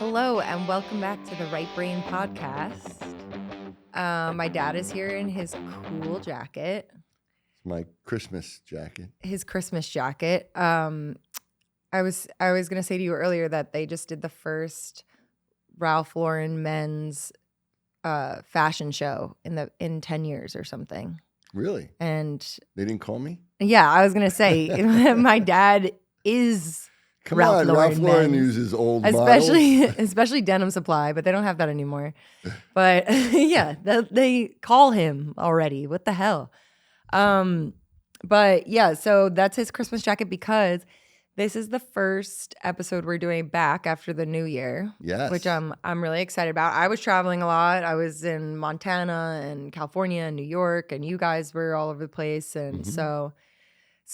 Hello and welcome back to the Right Brain Podcast. My dad is here in his cool jacket, My Christmas jacket. his Christmas jacket. I was gonna say to you earlier that they just did the first Ralph Lauren men's fashion show in 10 years or something. Really? And They didn't call me? yeah, I was gonna say my dad is Come Ralph on, Lauren Ralph Lauren men's. uses old Especially Denim Supply, but they don't have that anymore. But yeah, they call him already. What the hell? But yeah, so that's his Christmas jacket because this is the first episode we're doing back after the new year. Yes. Which I'm really excited about. I was traveling a lot. I was in Montana and California and New York, and you guys were all over the place. And so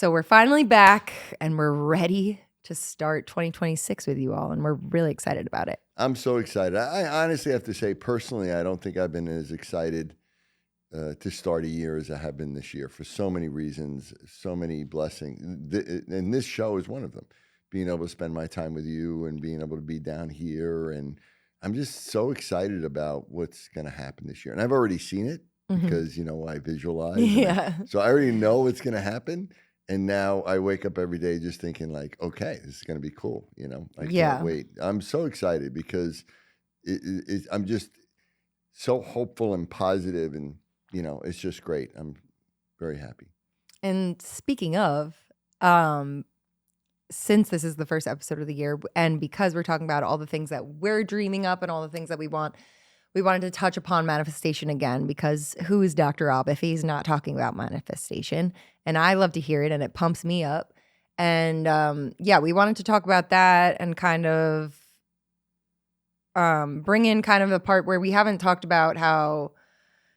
we're finally back and we're ready to start 2026 with you all, and we're really excited about it. I'm so excited. I honestly have to say, personally, I don't think I've been as excited to start a year as I have been this year for so many reasons, so many blessings. And this show is one of them. Being able to spend my time with you and being able to be down here. And I'm just so excited about what's going to happen this year. And I've already seen it because, I visualize. Yeah. So I already know what's going to happen. And now I wake up every day just thinking like, okay, this is going to be cool. I can't wait. I'm so excited because I'm just so hopeful and positive, and, it's just great. I'm very happy. And speaking of, since this is the first episode of the year, and because we're talking about all the things that we're dreaming up and all the things that we wanted to touch upon manifestation again, because who is Dr. Rob if he's not talking about manifestation? And I love to hear it, and it pumps me up. And we wanted to talk about that and kind of bring in kind of a part where we haven't talked about how,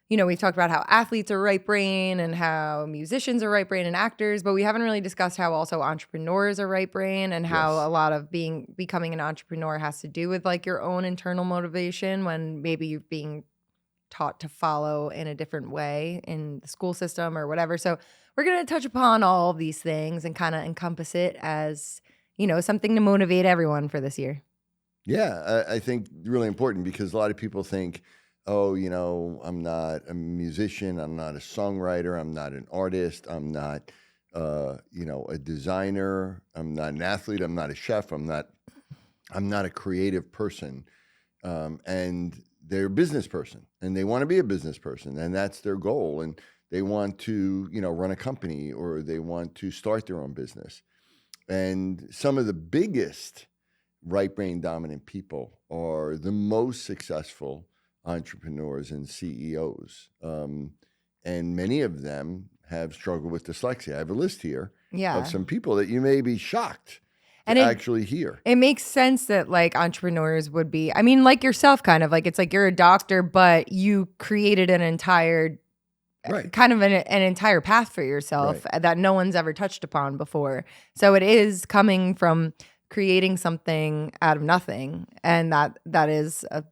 we've talked about how athletes are right brain and how musicians are right brain and actors, but we haven't really discussed how also entrepreneurs are right brain and how a lot of becoming an entrepreneur has to do with like your own internal motivation when maybe you're being taught to follow in a different way in the school system or whatever. So we're going to touch upon all of these things and kind of encompass it as, something to motivate everyone for this year. Yeah, I think really important because a lot of people think, oh, I'm not a musician, I'm not a songwriter, I'm not an artist, I'm not, a designer, I'm not an athlete, I'm not a chef, I'm not a creative person, and they're a business person, and they want to be a business person, and that's their goal, and they want to, run a company, or they want to start their own business. And some of the biggest right brain dominant people are the most successful entrepreneurs and CEOs. And many of them have struggled with dyslexia. I have a list here of some people that you may be shocked to actually hear. It makes sense that like entrepreneurs would be, I mean, like yourself kind of like, it's like you're a doctor, but you created an entire kind of an entire path for yourself that no one's ever touched upon before. So it is coming from creating something out of nothing. And that is a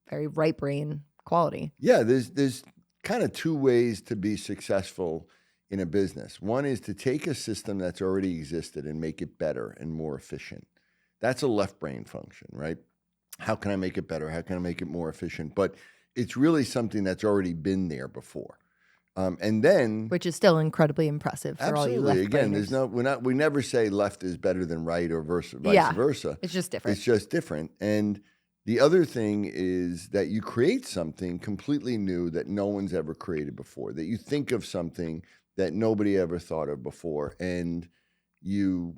very right brain quality. Yeah, there's kind of two ways to be successful in a business. One is to take a system that's already existed and make it better and more efficient. That's a left brain function, right? How can I make it better? How can I make it more efficient? But it's really something that's already been there before. And then, which is still incredibly impressive for all you left brainers. Again, we never say left is better than right or vice versa. It's just different. It's just different. And the other thing is that you create something completely new that no one's ever created before, that you think of something that nobody ever thought of before, and you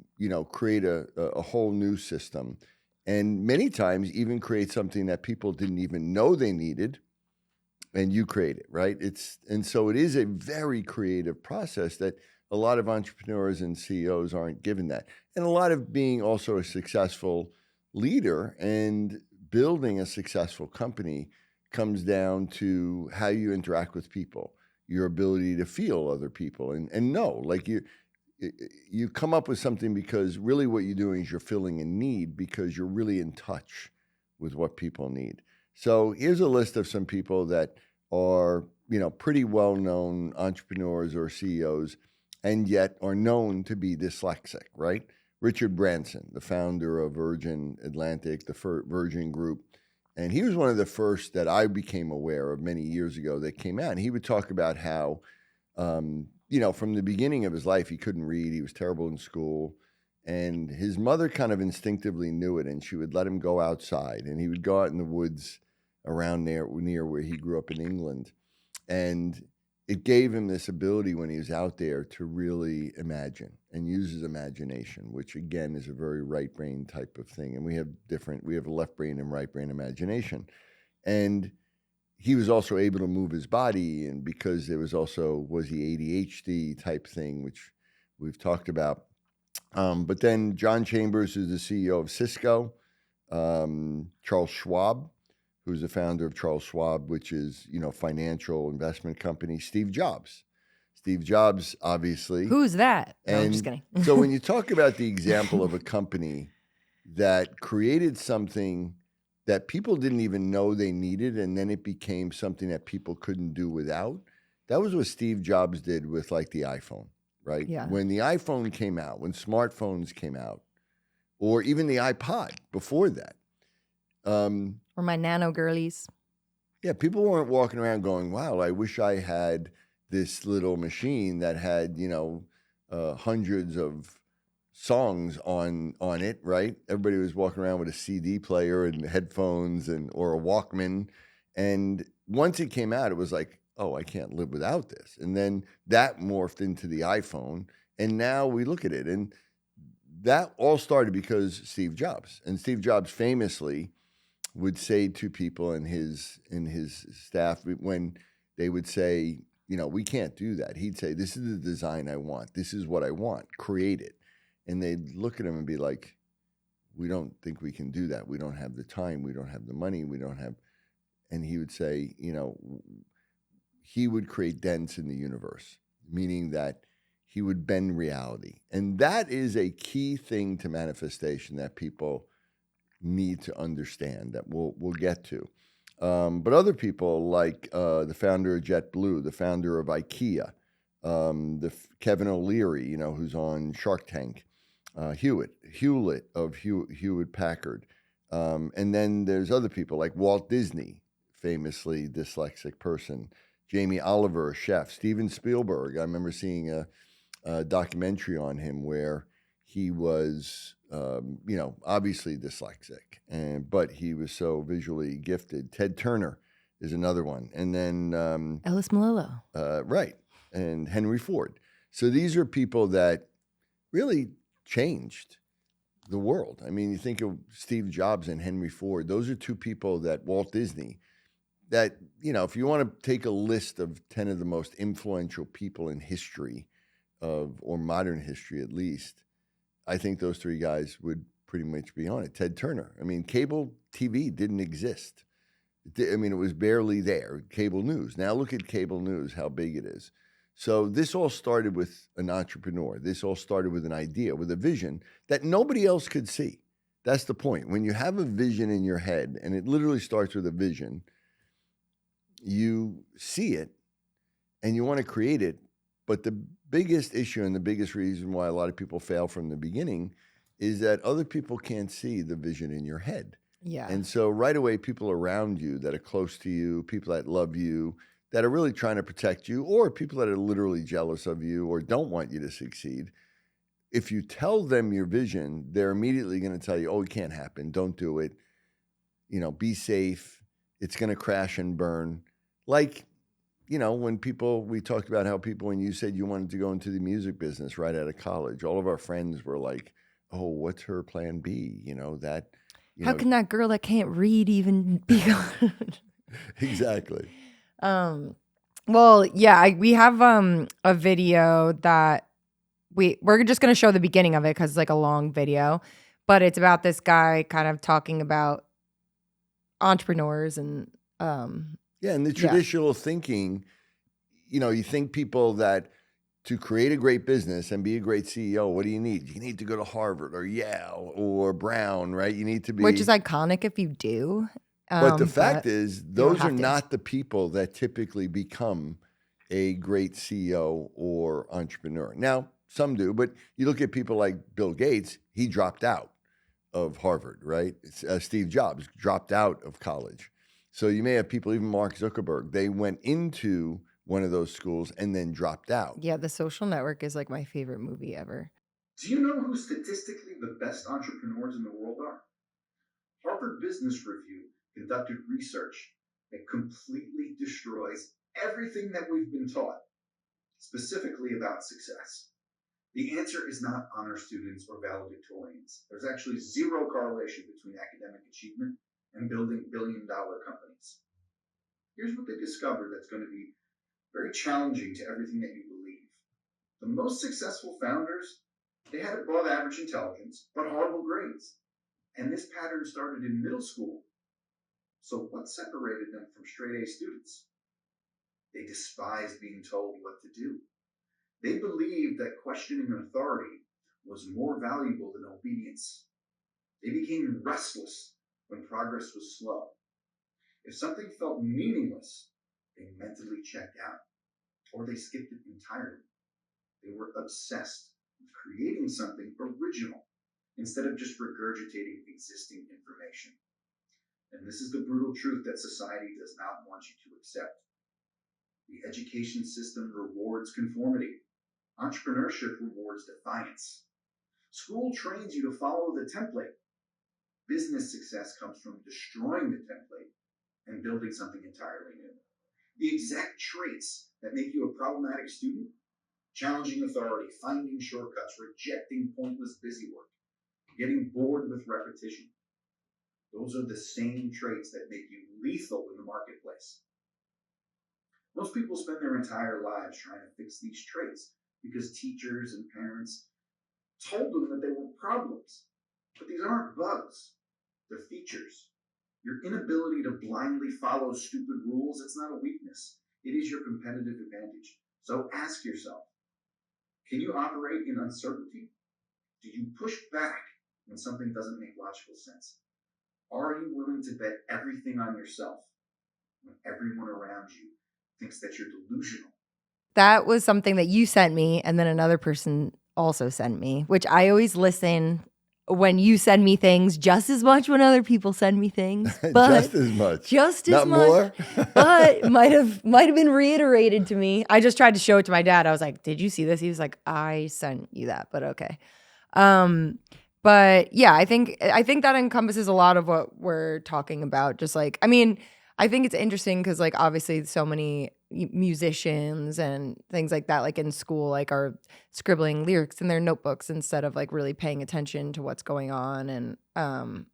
create a whole new system, and many times even create something that people didn't even know they needed, and you create it, right? And so it is a very creative process that a lot of entrepreneurs and CEOs aren't given that. And a lot of being also a successful leader and building a successful company comes down to how you interact with people, your ability to feel other people and know, like you come up with something because really what you're doing is you're filling a need because you're really in touch with what people need. So here's a list of some people that are, pretty well-known entrepreneurs or CEOs and yet are known to be dyslexic, right? Richard Branson, the founder of Virgin Atlantic, the Virgin Group. And he was one of the first that I became aware of many years ago that came out. And he would talk about how, from the beginning of his life, he couldn't read. He was terrible in school. And his mother kind of instinctively knew it, and she would let him go outside. And he would go out in the woods around there near where he grew up in England. And it gave him this ability when he was out there to really imagine and use his imagination, which again is a very right brain type of thing. And we have a left brain and right brain imagination. And he was also able to move his body, and because there was the ADHD type thing, which we've talked about. But then John Chambers, who's the CEO of Cisco, Charles Schwab, who's the founder of Charles Schwab, which is, financial investment company, Steve Jobs. Steve Jobs, obviously. Who's that? No, I'm just kidding. So when you talk about the example of a company that created something that people didn't even know they needed, and then it became something that people couldn't do without, that was what Steve Jobs did with like the iPhone, right? Yeah. When the iPhone came out, when smartphones came out, or even the iPod before that. Or my nano girlies. Yeah, people weren't walking around going, wow, I wish I had this little machine that had, hundreds of songs on it, right? Everybody was walking around with a CD player and headphones or a Walkman. And once it came out, it was like, oh, I can't live without this. And then that morphed into the iPhone. And now we look at it. And that all started because Steve Jobs. And Steve Jobs famously would say to people in his staff, when they would say, we can't do that, he'd say, this is the design I want. This is what I want. Create it. And they'd look at him and be like, we don't think we can do that. We don't have the time. We don't have the money. We don't have. And he would say, he would create dents in the universe, meaning that he would bend reality. And that is a key thing to manifestation that people need to understand, that we'll get to. But other people like the founder of JetBlue, the founder of IKEA, Kevin O'Leary, who's on Shark Tank, Hewlett of Hewlett Packard. And then there's other people like Walt Disney, famously dyslexic person, Jamie Oliver, a chef, Steven Spielberg. I remember seeing a documentary on him where he was, obviously dyslexic, but he was so visually gifted. Ted Turner is another one. And then Ellis Malillo. Right. And Henry Ford. So these are people that really changed the world. I mean, you think of Steve Jobs and Henry Ford. Those are two people that Walt Disney, that, if you want to take a list of 10 of the most influential people in history or modern history at least, I think those three guys would pretty much be on it. Ted Turner. I mean, cable TV didn't exist. It was barely there. Cable news. Now look at cable news, how big it is. So this all started with an entrepreneur. This all started with an idea, with a vision that nobody else could see. That's the point. When you have a vision in your head, and it literally starts with a vision, you see it and you want to create it. But the biggest issue and the biggest reason why a lot of people fail from the beginning is that other people can't see the vision in your head. Yeah. And so right away, people around you that are close to you, people that love you, that are really trying to protect you, or people that are literally jealous of you or don't want you to succeed, if you tell them your vision, they're immediately going to tell you, oh, it can't happen. Don't do it. Be safe. It's going to crash and burn. Like, when we talked about how people, when you said you wanted to go into the music business right out of college, all of our friends were like, oh, what's her plan B? How can that girl that can't read even be good? Exactly. Well, yeah, we have a video that we're just going to show the beginning of it because it's like a long video, but it's about this guy kind of talking about entrepreneurs and and the traditional thinking, you think people that to create a great business and be a great CEO, what do you need? You need to go to Harvard or Yale or Brown, right? You need to be, which is iconic if you do. But the fact is, those are not the people that typically become a great CEO or entrepreneur. Now, some do, but you look at people like Bill Gates, he dropped out of Harvard, right? Steve Jobs dropped out of college. So you may have people, even Mark Zuckerberg, they went into one of those schools and then dropped out. Yeah, The Social Network is like my favorite movie ever. Do you know who statistically the best entrepreneurs in the world are? Harvard Business Review conducted research that completely destroys everything that we've been taught, specifically about success. The answer is not honor students or valedictorians. There's actually zero correlation between academic achievement and building billion-dollar companies. Here's what they discovered that's going to be very challenging to everything that you believe. The most successful founders, they had above average intelligence, but horrible grades. And this pattern started in middle school. So what separated them from straight A students? They despised being told what to do. They believed that questioning authority was more valuable than obedience. They became restless when progress was slow. If something felt meaningless, they mentally checked out, or they skipped it entirely. They were obsessed with creating something original instead of just regurgitating existing information. And this is the brutal truth that society does not want you to accept. The education system rewards conformity. Entrepreneurship rewards defiance. School trains you to follow the template. Business success comes from destroying the template and building something entirely new. The exact traits that make you a problematic student: challenging authority, finding shortcuts, rejecting pointless busy work, getting bored with repetition. Those are the same traits that make you lethal in the marketplace. Most people spend their entire lives trying to fix these traits because teachers and parents told them that they were problems. But these aren't bugs, they're features. Your inability to blindly follow stupid rules, it's not a weakness. It is your competitive advantage. So ask yourself, can you operate in uncertainty? Do you push back when something doesn't make logical sense? Are you willing to bet everything on yourself when everyone around you thinks that you're delusional? That was something that you sent me, and then another person also sent me, which I always listen when you send me things just as much when other people send me things. But Just as much. Just as Not much. more. But might have been reiterated to me. I just tried to show it to my dad. I was like, "Did you see this?" He was like, "I sent you that," but okay. But yeah, I think that encompasses a lot of what we're talking about. Just like, I mean, I think it's interesting because like obviously so many musicians and things like that, like in school, like are scribbling lyrics in their notebooks instead of like really paying attention to what's going on, and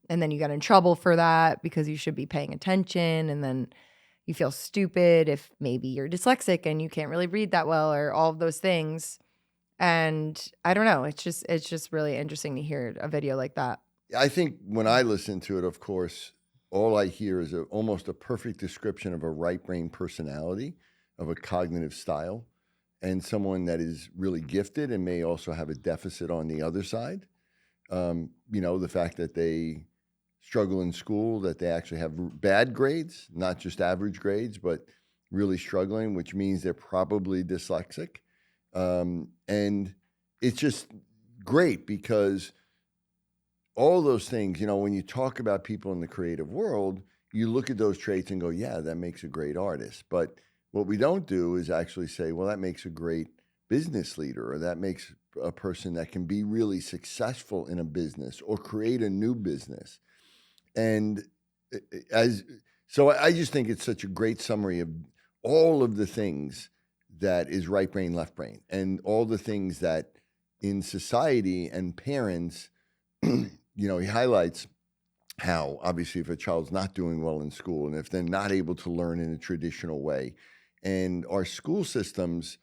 then you get in trouble for that because you should be paying attention, and then you feel stupid if maybe you're dyslexic and you can't really read that well, or all of those things. And I don't know, it's just really interesting to hear a video like that. I think when I listen to it, of course, all I hear is almost a perfect description of a right brain personality, of a cognitive style, and someone that is really gifted and may also have a deficit on the other side. The fact that they struggle in school, that they actually have bad grades, not just average grades, but really struggling, which means they're probably dyslexic. And it's just great because all those things, when you talk about people in the creative world, you look at those traits and go, yeah, that makes a great artist. But what we don't do is actually say, well, that makes a great business leader, or that makes a person that can be really successful in a business or create a new business. And I just think it's such a great summary of all of the things that is right brain, left brain, and all the things that in society and parents, he highlights how obviously if a child's not doing well in school and if they're not able to learn in a traditional way, and our school systems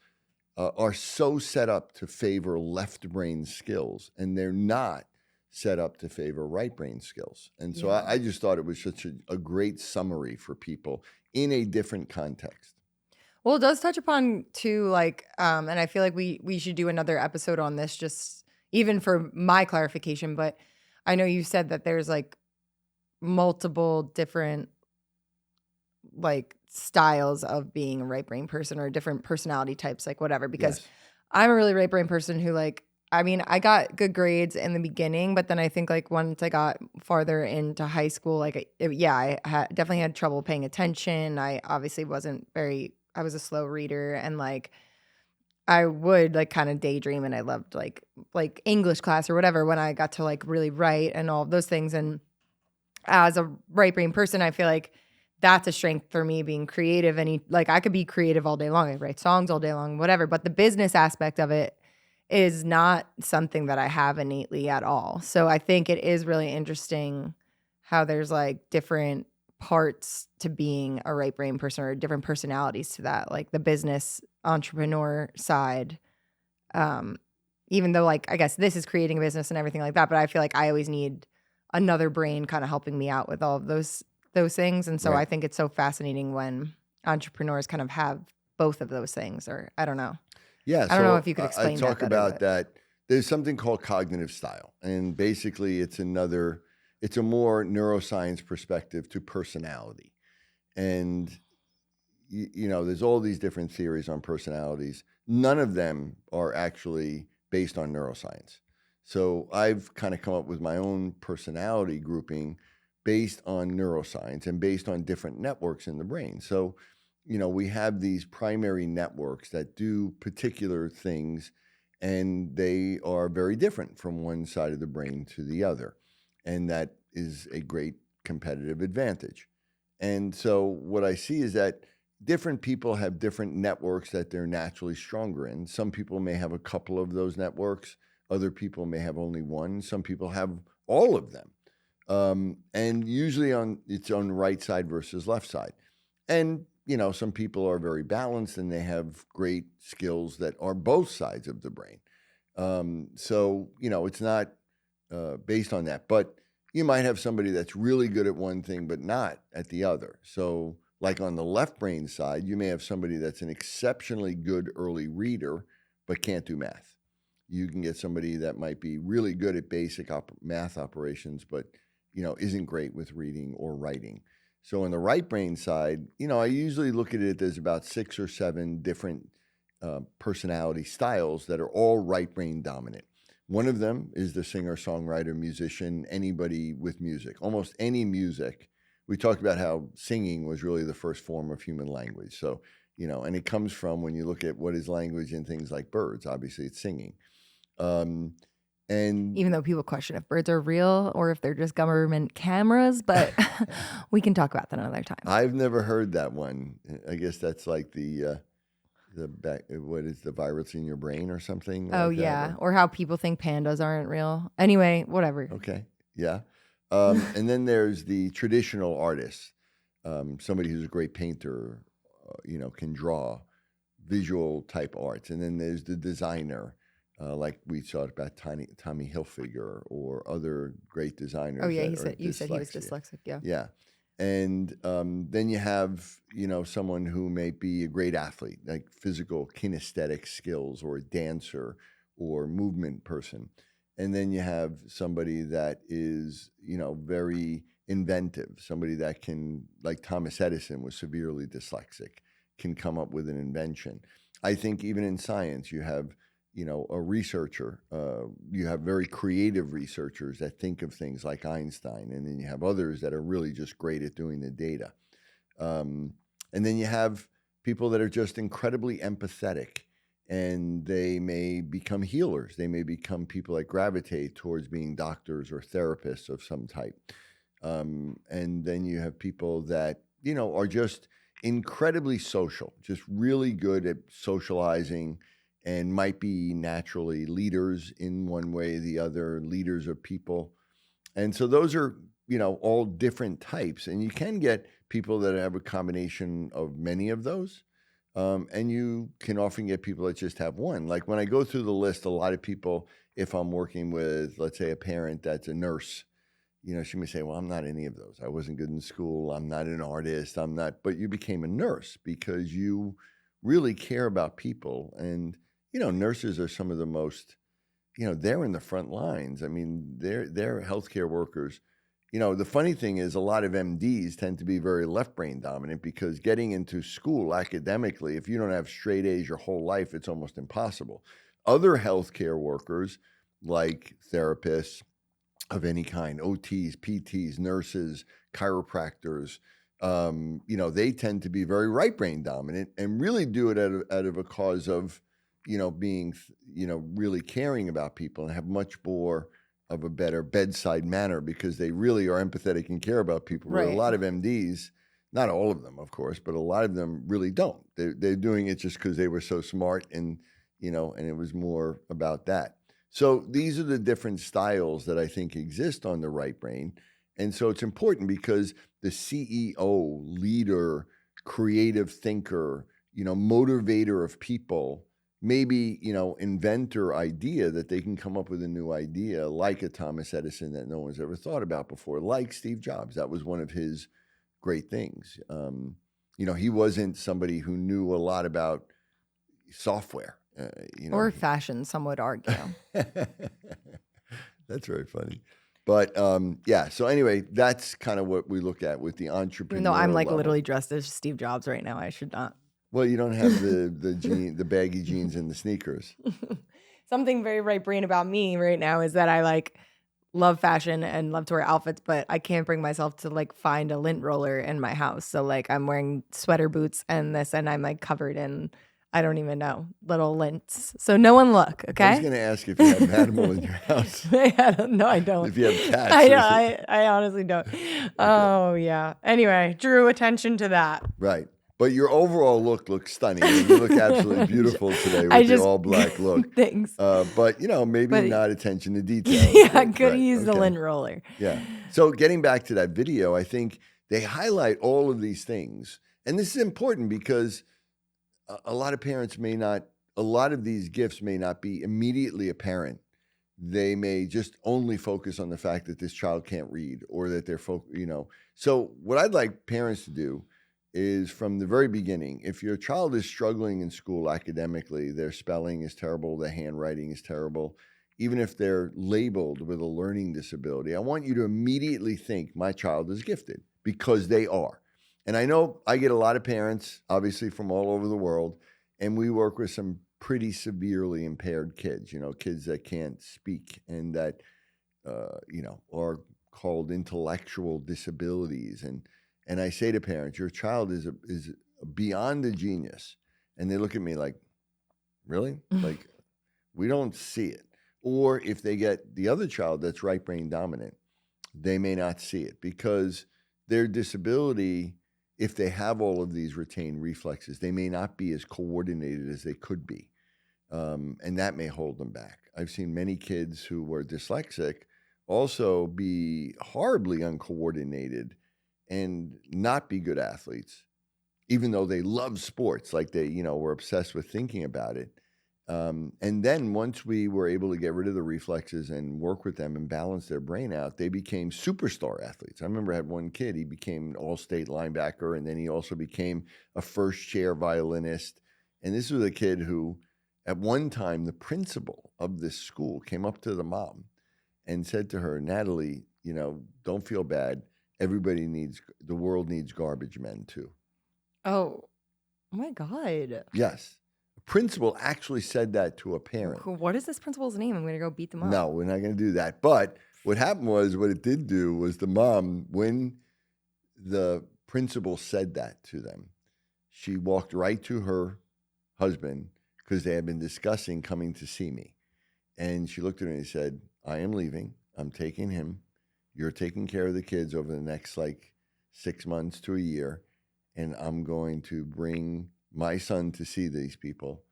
are so set up to favor left brain skills, and they're not set up to favor right brain skills. And so Yeah. I just thought it was such a great summary for people in a different context. Well, it does touch upon too, like, and I feel like we should do another episode on this, just even for my clarification. But I know you said that there's like multiple different like styles of being a right brain person, or different personality types, like whatever. Because Yes. I'm a really right brain person who like I mean, I got good grades in the beginning, but then I think like once I got farther into high school, like definitely had trouble paying attention. I obviously I was a slow reader, and like I would like kind of daydream, and I loved like English class or whatever when I got to like really write and all of those things. And as a right brain person, I feel like that's a strength for me, being creative. Like I could be creative all day long. I write songs all day long, whatever. But the business aspect of it is not something that I have innately at all. So I think it is really interesting how there's like different parts to being a right brain person, or different personalities to that, like the business entrepreneur side. Um, Even though like I guess this is creating a business and everything like that, but I feel like I always need another brain kind of helping me out with all of those things. And so I Right. think it's so fascinating when entrepreneurs kind of have both of those things, or I don't know. Yeah. I don't know if So you could I explain that talk better, about but that. There's something called cognitive style. And basically, it's a more neuroscience perspective to personality. And, there's all these different theories on personalities. None of them are actually based on neuroscience. So I've kind of come up with my own personality grouping based on neuroscience and based on different networks in the brain. So, we have these primary networks that do particular things, and they are very different from one side of the brain to the other. And that is a great competitive advantage. And so what I see is that different people have different networks that they're naturally stronger in. Some people may have a couple of those networks. Other people may have only one. Some people have all of them. And usually on its own right side versus left side. And, some people are very balanced and they have great skills that are both sides of the brain. So, it's not based on that. But you might have somebody that's really good at one thing, but not at the other. So, like on the left brain side, you may have somebody that's an exceptionally good early reader, but can't do math. You can get somebody that might be really good at basic math operations, but isn't great with reading or writing. So on the right brain side, I usually look at it as about 6 or 7 different personality styles that are all right brain dominant. One of them is the singer, songwriter, musician, anybody with music, almost any music. We talked about how singing was really the first form of human language. So, and it comes from, when you look at what is language in things like birds, obviously it's singing. And even though people question if birds are real or if they're just government cameras, but we can talk about that another time. I've never heard that one. I guess that's like what is the virus in your brain or something Oh like that? yeah, or how people think pandas aren't real. Anyway, whatever. Okay, yeah. And then there's the traditional artist, somebody who's a great painter, can draw visual type arts. And then there's the designer, like we talked about Tommy Hilfiger or other great designers. Oh yeah, you said he was dyslexic. Yeah. Yeah. And then you have, someone who may be a great athlete, like physical kinesthetic skills, or a dancer or movement person. And then you have somebody that is, very inventive, somebody that can, like Thomas Edison was severely dyslexic, can come up with an invention. I think even in science, you have, a researcher. You have very creative researchers that think of things like Einstein, and then you have others that are really just great at doing the data. And then you have people that are just incredibly empathetic, and they may become healers. They may become people that gravitate towards being doctors or therapists of some type. And then you have people that, are just incredibly social, just really good at socializing, and might be naturally leaders in one way or the other, leaders of people. And so those are, all different types. And you can get people that have a combination of many of those. And you can often get people that just have one. Like when I go through the list, a lot of people, if I'm working with, let's say, a parent that's a nurse, she may say, well, I'm not any of those. I wasn't good in school. I'm not an artist. I'm not, but you became a nurse because you really care about people. And, nurses are some of the most, they're in the front lines. I mean, they're healthcare workers. The funny thing is a lot of MDs tend to be very left brain dominant, because getting into school academically, if you don't have straight A's your whole life, it's almost impossible. other healthcare workers, like therapists of any kind, OTs, PTs, nurses, chiropractors, they tend to be very right brain dominant and really do it out of a cause of, being, really caring about people and have much more of a better bedside manner because they really are empathetic and care about people. Where a Right. lot of MDs, not all of them, of course, but a lot of them really don't. They're doing it just because they were so smart and it was more about that. So these are the different styles that I think exist on the right brain. And so it's important because the CEO, leader, creative thinker, motivator of people, maybe, inventor idea that they can come up with a new idea like a Thomas Edison that no one's ever thought about before, like Steve Jobs. That was one of his great things. He wasn't somebody who knew a lot about software. Or fashion, some would argue. That's very funny. But so anyway, that's kind of what we look at with the entrepreneur. Even though I'm like level. literally dressed as Steve Jobs right now, I should not. Well, you don't have the baggy jeans and the sneakers. Something very right brain about me right now is that I like love fashion and love to wear outfits, but I can't bring myself to like find a lint roller in my house. So like I'm wearing sweater boots and this, and I'm like covered in, I don't even know, little lints. So no one look, okay? I was going to ask if you had an animal in your house. No, I don't. If you have cats. I honestly don't. Okay. Oh, yeah. Anyway, drew attention to that. Right. But your overall look looks stunning. And you look absolutely beautiful today with the all-black look. Thanks. But, maybe not attention to detail. Yeah, I could have used the lint roller. Yeah. So getting back to that video, I think they highlight all of these things. And this is important because a lot of parents a lot of these gifts may not be immediately apparent. They may just only focus on the fact that this child can't read or that they're, So what I'd like parents to do is from the very beginning, if your child is struggling in school academically, their spelling is terrible, their handwriting is terrible, even if they're labeled with a learning disability, I want you to immediately think my child is gifted because they are. And I know I get a lot of parents, obviously from all over the world, and we work with some pretty severely impaired kids, kids that can't speak and that, are called intellectual disabilities. And I say to parents, your child is beyond a genius. And they look at me like, really? Like, we don't see it. Or if they get the other child that's right brain dominant, they may not see it because their disability, if they have all of these retained reflexes, they may not be as coordinated as they could be. And that may hold them back. I've seen many kids who were dyslexic also be horribly uncoordinated and not be good athletes, even though they love sports, like they, were obsessed with thinking about it. And then once we were able to get rid of the reflexes and work with them and balance their brain out, they became superstar athletes. I remember I had one kid, he became an all-state linebacker, and then he also became a first-chair violinist. And this was a kid who, at one time, the principal of this school came up to the mom and said to her, Natalie, don't feel bad. The world needs garbage men too. Oh my God. Yes. A principal actually said that to a parent. What is this principal's name? I'm going to go beat them up. No, we're not going to do that. But what happened was, what it did do was the mom, when the principal said that to them, she walked right to her husband because they had been discussing coming to see me. And she looked at me and said, I am leaving. I'm taking him. You're taking care of the kids over the next 6 months to a year. And I'm going to bring my son to see these people.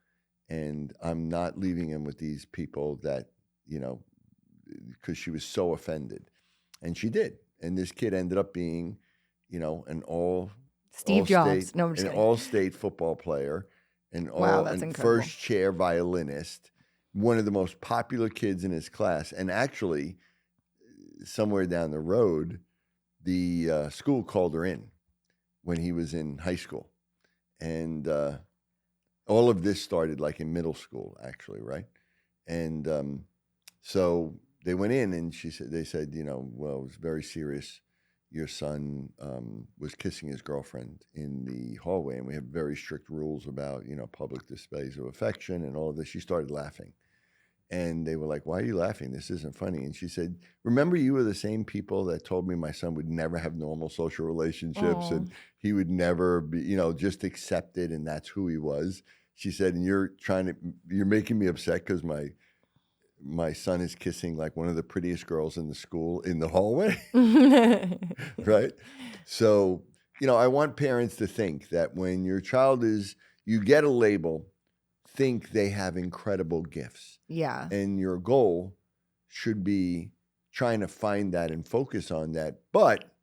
And I'm not leaving him with these people that, because she was so offended. And she did. And this kid ended up being, an Steve Jobs. No, I'm just an kidding. all-state football player, Wow, that's incredible. first-chair violinist, one of the most popular kids in his class. And actually, somewhere down the road, the school called her in when he was in high school. And all of this started in middle school, actually, right? And so they went in and they said, well, it was very serious. Your son was kissing his girlfriend in the hallway, and we have very strict rules about, public displays of affection and all of this. She started laughing. And they were like, "Why are you laughing? This isn't funny." And she said, "Remember, you were the same people that told me my son would never have normal social relationships Oh. and he would never be, just accepted, and that's who he was." She said, "And you're making me upset because my son is kissing like one of the prettiest girls in the school in the hallway." Right? So, I want parents to think that when your child you get a label, think they have incredible gifts. Yeah. And your goal should be trying to find that and focus on that, but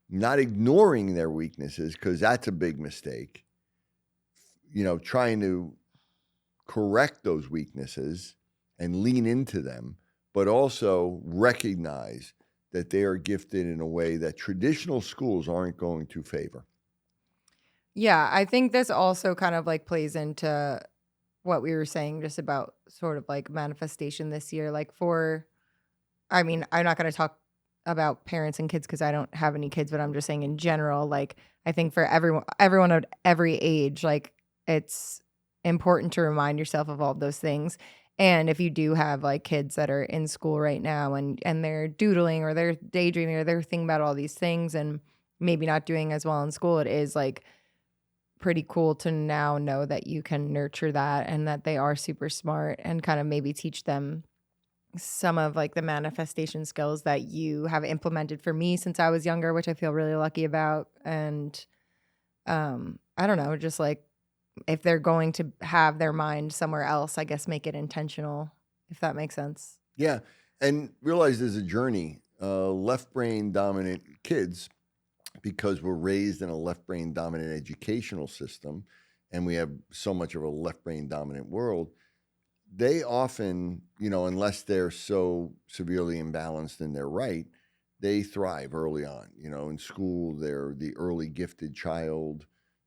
not ignoring their weaknesses, because that's a big mistake. Trying to correct those weaknesses and lean into them, but also recognize that they are gifted in a way that traditional schools aren't going to favor. Yeah, I think this also kind of like plays into what we were saying just about sort of like manifestation this year. I mean, I'm not going to talk about parents and kids because I don't have any kids, but I'm just saying in general, like, I think for everyone at every age, like, it's important to remind yourself of all of those things. And if you do have like kids that are in school right now and they're doodling or they're daydreaming or they're thinking about all these things and maybe not doing as well in school, it is like pretty cool to now know that you can nurture that and that they are super smart and kind of maybe teach them some of like the manifestation skills that you have implemented for me since I was younger, which I feel really lucky about. And I don't know, just like if they're going to have their mind somewhere else, I guess make it intentional, if that makes sense. Yeah. And realize there's a journey. Left brain dominant kids, because we're raised in a left brain dominant educational system and we have so much of a left brain dominant world, they often, unless they're so severely imbalanced in their right, they thrive early on. In school, they're the early gifted child.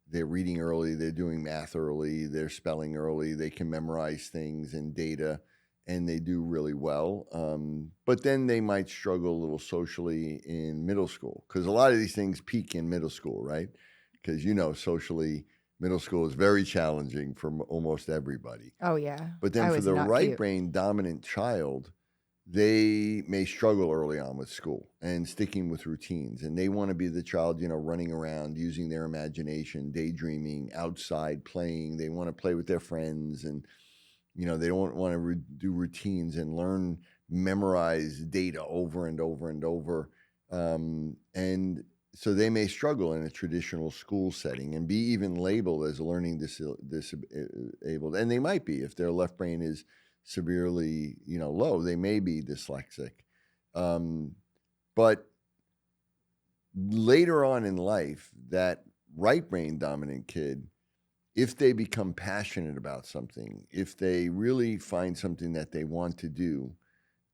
They're reading early, they're doing math early, they're spelling early, they can memorize things and data, and they do really well. But then they might struggle a little socially in middle school, because a lot of these things peak in middle school, right? Because, socially, middle school is very challenging for almost everybody. Oh yeah. But then I for was the not right cute. brain dominant child, they may struggle early on with school and sticking with routines. And they want to be the child, running around, using their imagination, daydreaming, outside playing. They want to play with their friends. And, they don't want to do routines and memorize data over and over and over. And so they may struggle in a traditional school setting and be even labeled as learning disabled. And they might be, if their left brain is severely, low, they may be dyslexic. But later on in life, that right brain dominant kid, if they become passionate about something, if they really find something that they want to do,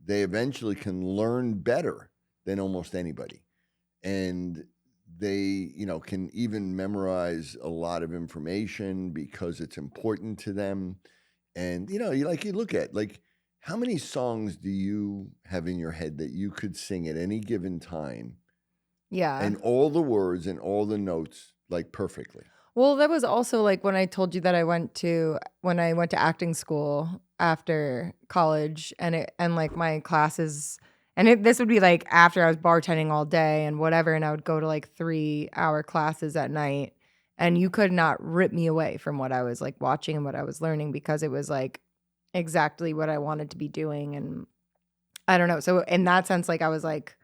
they eventually can learn better than almost anybody. And they, can even memorize a lot of information because it's important to them. And, you look at, like, how many songs do you have in your head that you could sing at any given time Yeah. and all the words and all the notes, like, perfectly? Well, that was also like when I told you that when I went to acting school after college and like my classes this would be like after I was bartending all day and whatever, and I would go to like 3-hour classes at night, and you could not rip me away from what I was like watching and what I was learning because it was like exactly what I wanted to be doing. And I don't know. So in that sense, like I was like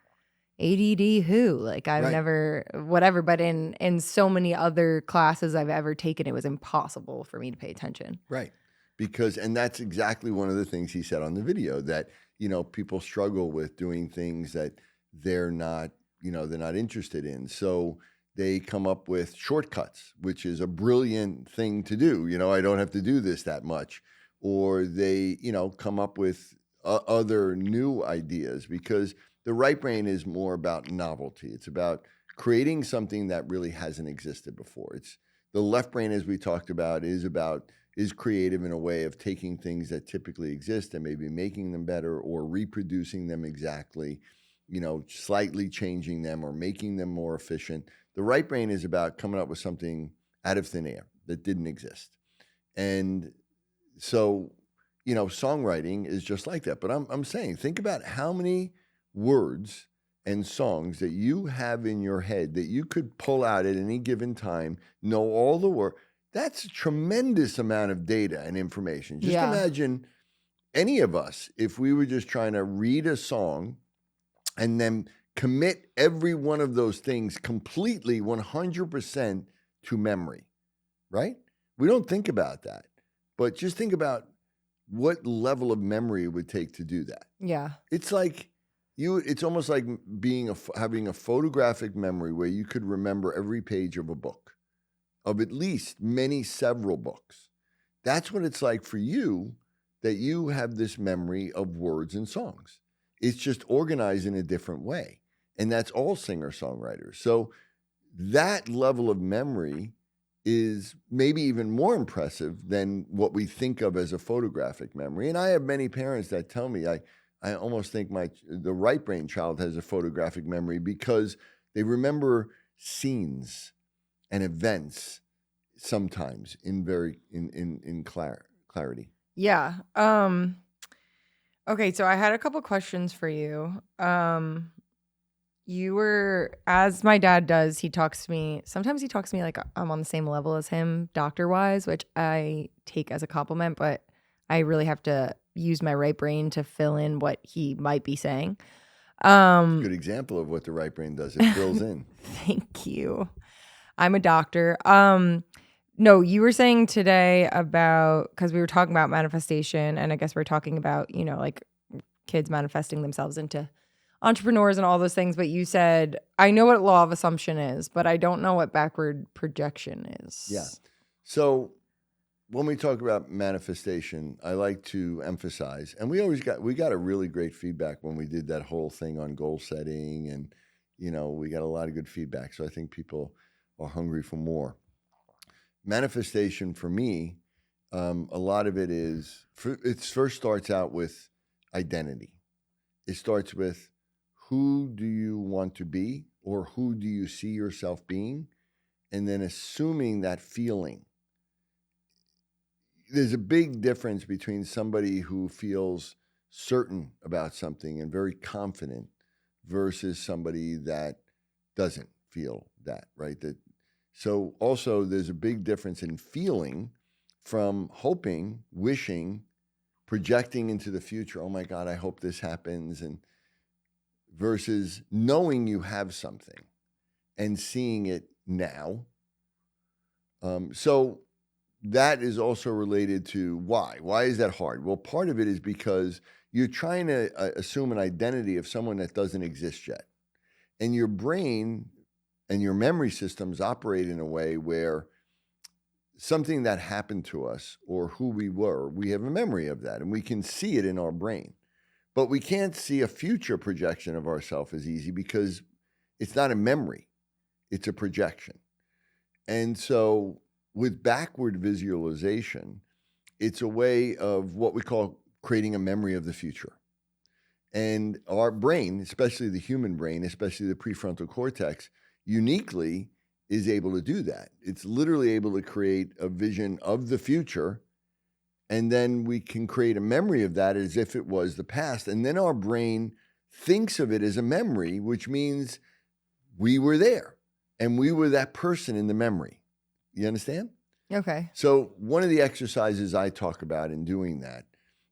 ADD who? Like I've Right. never whatever, but in so many other classes I've ever taken, it was impossible for me to pay attention. Right. And that's exactly one of the things he said on the video, that, people struggle with doing things that they're not, they're not interested in. So they come up with shortcuts, which is a brilliant thing to do. I don't have to do this that much. Or they, come up with other new ideas, because the right brain is more about novelty. It's about creating something that really hasn't existed before. It's the left brain, as we talked about, is creative in a way of taking things that typically exist and maybe making them better or reproducing them exactly, slightly changing them or making them more efficient. The right brain is about coming up with something out of thin air that didn't exist. And so, songwriting is just like that. But I'm saying, think about how many words and songs that you have in your head that you could pull out at any given time, know all the words. That's a tremendous amount of data and information. Just Yeah. imagine any of us, if we were just trying to read a song and then commit every one of those things completely 100% to memory, right? We don't think about that. But just think about what level of memory it would take to do that. Yeah. It's like it's almost like having a photographic memory where you could remember every page of a book, of at least several books. That's what it's like for you, that you have this memory of words and songs. It's just organized in a different way. And that's all singer-songwriters. So that level of memory is maybe even more impressive than what we think of as a photographic memory. And I have many parents that tell me, I almost think the right brain child has a photographic memory because they remember scenes and events sometimes in clarity. Yeah. Okay, so I had a couple questions for you. You were, as my dad does, sometimes he talks to me like I'm on the same level as him, doctor-wise, which I take as a compliment, but I really have to use my right brain to fill in what he might be saying. Good example of what the right brain does. It fills in. Thank you. I'm a doctor. No, you were saying today because we were talking about manifestation, and I guess we're talking about, like kids manifesting themselves into entrepreneurs and all those things. But you said, I know what law of assumption is, but I don't know what backward projection is. Yeah. So when we talk about manifestation, I like to emphasize, and we got a really great feedback when we did that whole thing on goal setting, and we got a lot of good feedback. So I think people are hungry for more. Manifestation for me, a lot of it first starts out with identity. It starts with, who do you want to be, or who do you see yourself being, and then assuming that feeling. There's a big difference between somebody who feels certain about something and very confident versus somebody that doesn't feel that, right? So also there's a big difference in feeling from hoping, wishing, projecting into the future. Oh my God, I hope this happens. And versus knowing you have something and seeing it now. So that is also related to why. Why is that hard? Well, part of it is because you're trying to assume an identity of someone that doesn't exist yet. And your brain and your memory systems operate in a way where something that happened to us or who we were, we have a memory of that and we can see it in our brain. But we can't see a future projection of ourselves as easy because it's not a memory, it's a projection. And so with backward visualization, it's a way of what we call creating a memory of the future. And our brain, especially the human brain, especially the prefrontal cortex, uniquely is able to do that. It's literally able to create a vision of the future, and then we can create a memory of that as if it was the past. And then our brain thinks of it as a memory, which means we were there and we were that person in the memory. You understand? Okay. So one of the exercises I talk about in doing that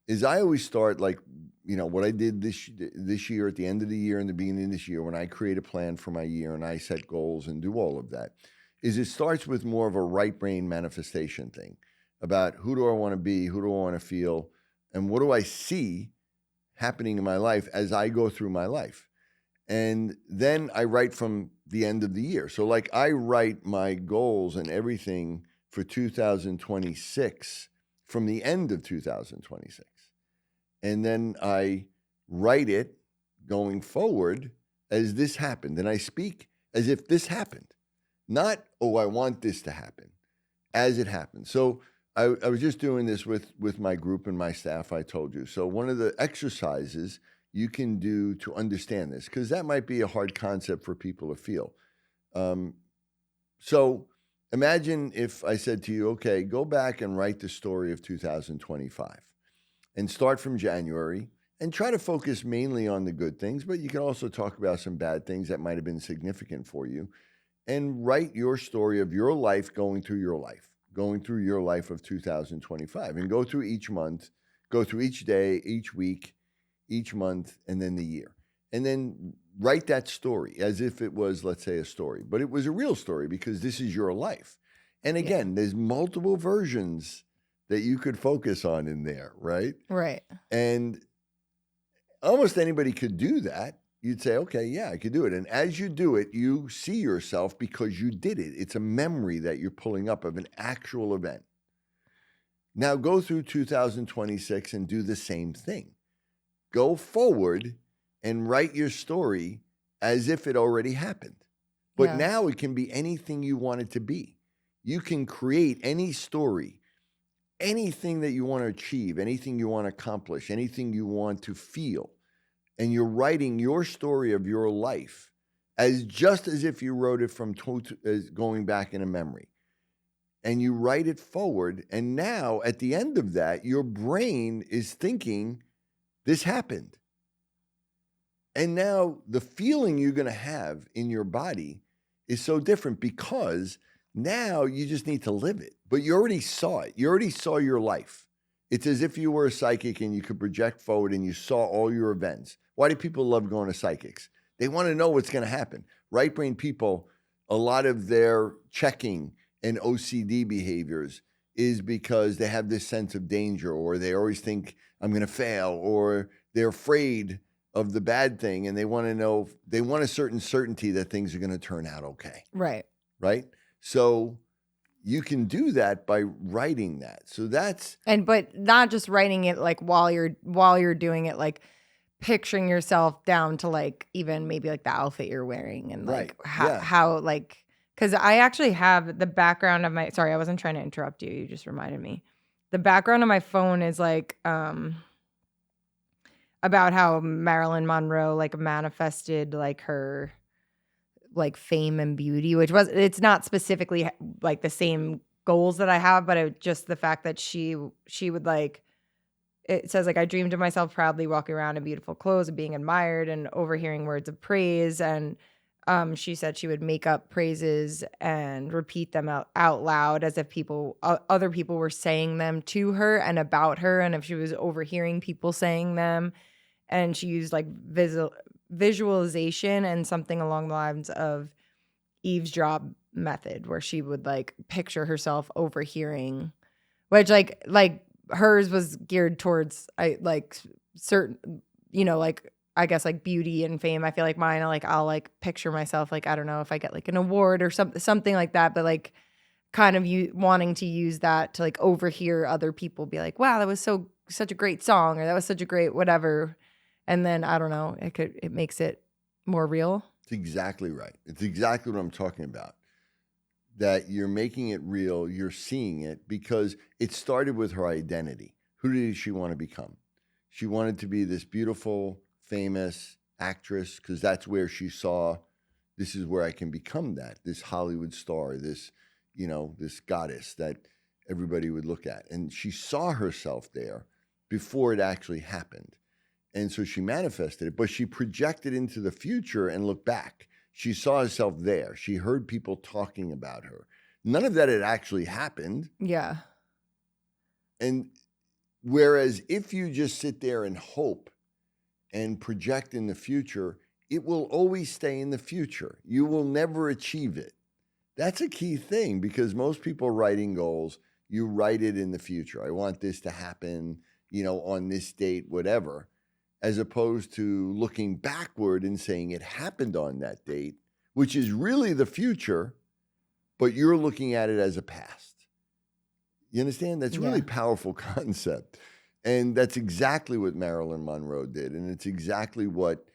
is I always start like, what I did this year at the end of the year and the beginning of this year when I create a plan for my year and I set goals and do all of that, is it starts with more of a right brain manifestation thing about who do I want to be, who do I want to feel, and what do I see happening in my life as I go through my life. And then I write from the end of the year. So like I write my goals and everything for 2026 from the end of 2026. And then I write it going forward as this happened. And I speak as if this happened. Not, oh, I want this to happen, as it happened. So I was just doing this with my group and my staff, I told you. So one of the exercises you can do to understand this, because that might be a hard concept for people to feel. So imagine if I said to you, okay, go back and write the story of 2025. and start from January and try to focus mainly on the good things, but you can also talk about some bad things that might have been significant for you and write your story of your life going through your life of 2025, and go through each month, go through each day, each week, each month, and then the year. And then write that story as if it was, let's say, a story, but it was a real story because this is your life. And again, there's multiple versions that you could focus on in there, right? Right. And almost anybody could do that. You'd say, okay, yeah, I could do it. And as you do it, you see yourself because you did it. It's a memory that you're pulling up of an actual event. Now go through 2026 and do the same thing. Go forward and write your story as if it already happened. But Yeah. now it can be anything you want it to be. You can create any story, anything that you want to achieve, anything you want to accomplish, anything you want to feel. And you're writing your story of your life as just as if you wrote it from going back in a memory. And you write it forward. And now at the end of that, your brain is thinking, this happened. And now the feeling you're going to have in your body is so different because now you just need to live it. But you already saw it. You already saw your life. It's as if you were a psychic and you could project forward and you saw all your events. Why do people love going to psychics? They want to know what's going to happen. Right brain people, a lot of their checking and OCD behaviors is because they have this sense of danger, or they always think I'm going to fail, or they're afraid of the bad thing, and they want to know, they want a certain certainty that things are going to turn out okay. Right. Right? So you can do that by writing that. So that's But not just writing it like while you're doing it, like picturing yourself down to like even maybe like the outfit you're wearing and like Right. how like, because I actually have the background of my, sorry, I wasn't trying to interrupt you. You just reminded me. The background of my phone is like about how Marilyn Monroe like manifested like her like fame and beauty, which it's not specifically like the same goals that I have, but just the fact that she would like, it says like, I dreamed of myself proudly walking around in beautiful clothes and being admired and overhearing words of praise. And she said she would make up praises and repeat them out loud as if other people were saying them to her and about her. And if she was overhearing people saying them, and she used like visualization and something along the lines of eavesdrop method, where she would like picture herself overhearing, which like hers was geared towards certain, like I guess like beauty and fame. I feel like mine, I'll like picture myself like, I don't know if I get like an award or something like that, but like kind of you wanting to use that to like overhear other people be like, wow, that was such a great song, or that was such a great whatever. And then I don't know, it makes it more real. It's exactly right. It's exactly what I'm talking about. That you're making it real, you're seeing it, because it started with her identity. Who did she want to become? She wanted to be this beautiful, famous actress, because that's where she saw, this is where I can become that, this Hollywood star, this, this goddess that everybody would look at. And she saw herself there before it actually happened. And so she manifested it, but she projected into the future and looked back. She saw herself there. She heard people talking about her. None of that had actually happened. Yeah. And whereas if you just sit there and hope and project in the future, it will always stay in the future. You will never achieve it. That's a key thing, because most people writing goals, you write it in the future. I want this to happen, on this date, whatever. As opposed to looking backward and saying it happened on that date, which is really the future, but you're looking at it as a past. You understand? That's a really powerful concept. And that's exactly what Marilyn Monroe did. And it's exactly what,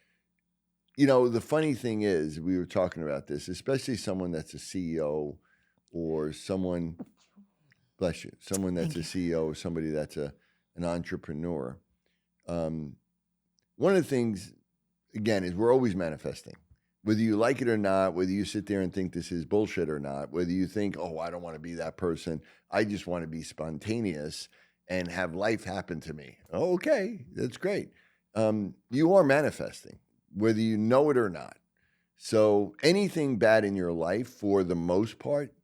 the funny thing is, we were talking about this, especially someone that's a CEO or someone, bless you, someone that's a CEO or somebody that's an entrepreneur. One of the things, again, is we're always manifesting. Whether you like it or not, whether you sit there and think this is bullshit or not, whether you think, oh, I don't want to be that person, I just want to be spontaneous and have life happen to me. Okay, that's great. You are manifesting, whether you know it or not. So anything bad in your life, for the most part,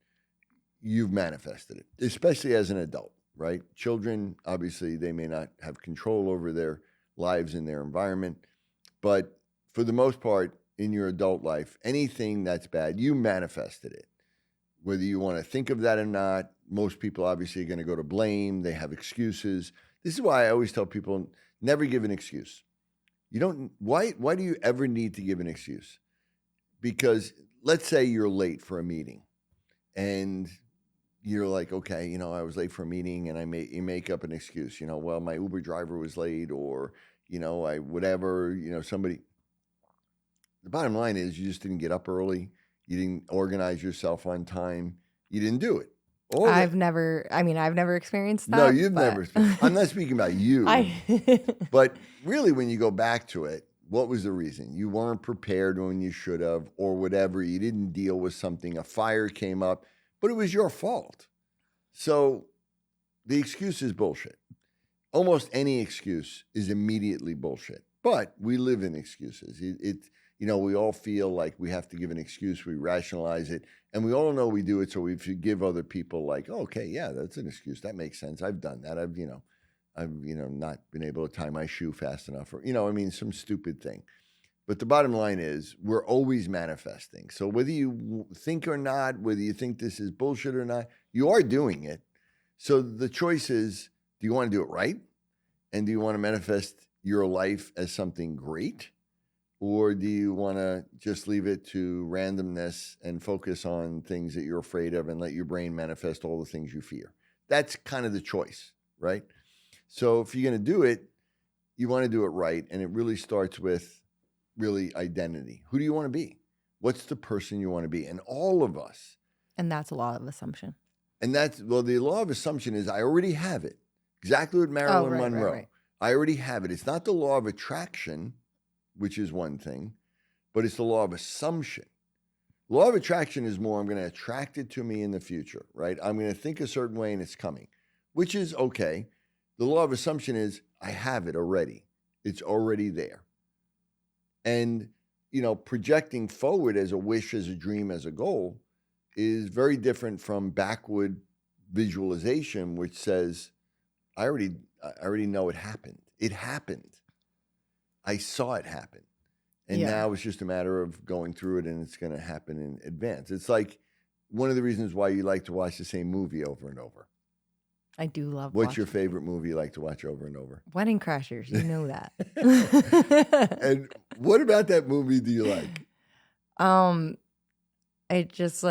you've manifested it, especially as an adult, right? Children, obviously, they may not have control over their lives and their environment, but for the most part, in your adult life, anything that's bad, you manifested it. Whether you want to think of that or not, most people obviously are going to go to blame. They have excuses. This is why I always tell people, never give an excuse. You don't, why do you ever need to give an excuse? Because let's say you're late for a meeting and you're like, okay, I was late for a meeting, and you make up an excuse, well, my Uber driver was late, or, somebody. The bottom line is you just didn't get up early. You didn't organize yourself on time. You didn't do it. I've never experienced that. No, you've never experienced. I'm not speaking about you. But really, when you go back to it, what was the reason? You weren't prepared when you should have, or whatever. You didn't deal with something. A fire came up, but it was your fault. So the excuse is bullshit. Almost any excuse is immediately bullshit. But we live in excuses. We all feel like we have to give an excuse. We rationalize it, and we all know we do it. So we give other people like, oh, okay, yeah, that's an excuse. That makes sense. I've done that. I've not been able to tie my shoe fast enough, or some stupid thing. But the bottom line is we're always manifesting. So whether you think or not, whether you think this is bullshit or not, you are doing it. So the choice is, do you want to do it right? And do you want to manifest your life as something great? Or do you want to just leave it to randomness and focus on things that you're afraid of and let your brain manifest all the things you fear? That's kind of the choice, right? So if you're going to do it, you want to do it right. And it really starts with really identity. Who do you want to be? What's the person you want to be? And all of us. And that's a law of assumption. And the law of assumption is I already have it. Exactly what Marilyn Monroe. Right. I already have it. It's not the law of attraction, which is one thing, but it's the law of assumption. Law of attraction is more, I'm going to attract it to me in the future, right? I'm going to think a certain way and it's coming, which is okay. The law of assumption is I have it already. It's already there. And, projecting forward as a wish, as a dream, as a goal is very different from backward visualization, which says, I already know it happened. It happened. I saw it happen. And now it's just a matter of going through it, and it's going to happen in advance. It's like one of the reasons why you like to watch the same movie over and over. I do love What's your favorite movie you like to watch over and over? Wedding Crashers. You know that. And what about that movie do you like? It just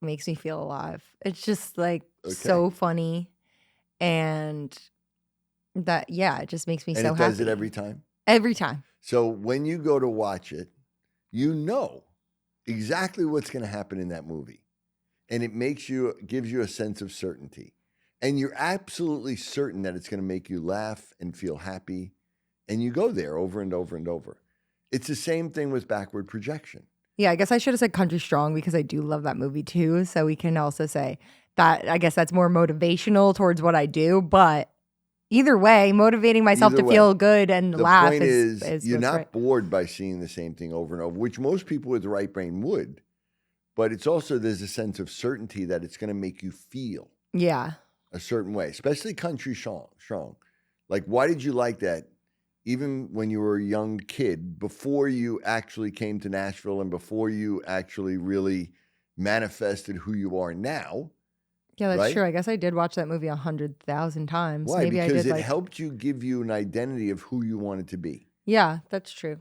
makes me feel alive. It's just so funny. And that, it just makes me so happy. And it does it every time? Every time. So when you go to watch it, you know exactly what's going to happen in that movie. And it gives you a sense of certainty. And you're absolutely certain that it's going to make you laugh and feel happy. And you go there over and over and over. It's the same thing with backward projection. Yeah, I guess I should have said Country Strong because I do love that movie too. So we can also say that I guess that's more motivational towards what I do. But either way, motivating myself to feel good and laugh is you're not bored by seeing the same thing over and over, which most people with the right brain would. But it's also, there's a sense of certainty that it's going to make you feel a certain way, especially Country Strong. Like, why did you like that? Even when you were a young kid, before you actually came to Nashville and before you actually really manifested who you are now. Yeah, that's true. I guess I did watch that movie 100,000 times. Why? Maybe because I did it helped you give you an identity of who you wanted to be. Yeah, that's true.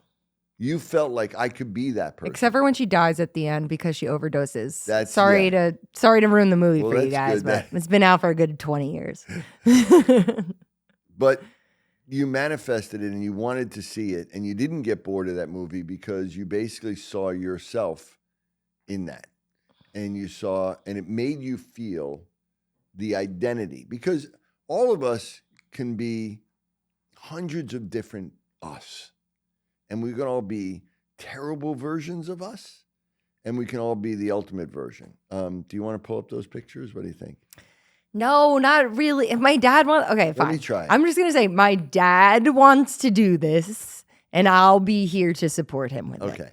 You felt like I could be that person. Except for when she dies at the end because she overdoses. That's sorry to ruin the movie for you guys, but it's been out for a good 20 years. But you manifested it and you wanted to see it, and you didn't get bored of that movie because you basically saw yourself in that. And it made you feel the identity, because all of us can be hundreds of different us, and we can all be terrible versions of us, and we can all be the ultimate version. Do you want to pull up those pictures? What do you think? No, not really. If my dad wants, okay, Let me fine. try it. I'm just gonna say my dad wants to do this, and I'll be here to support him with it. Okay.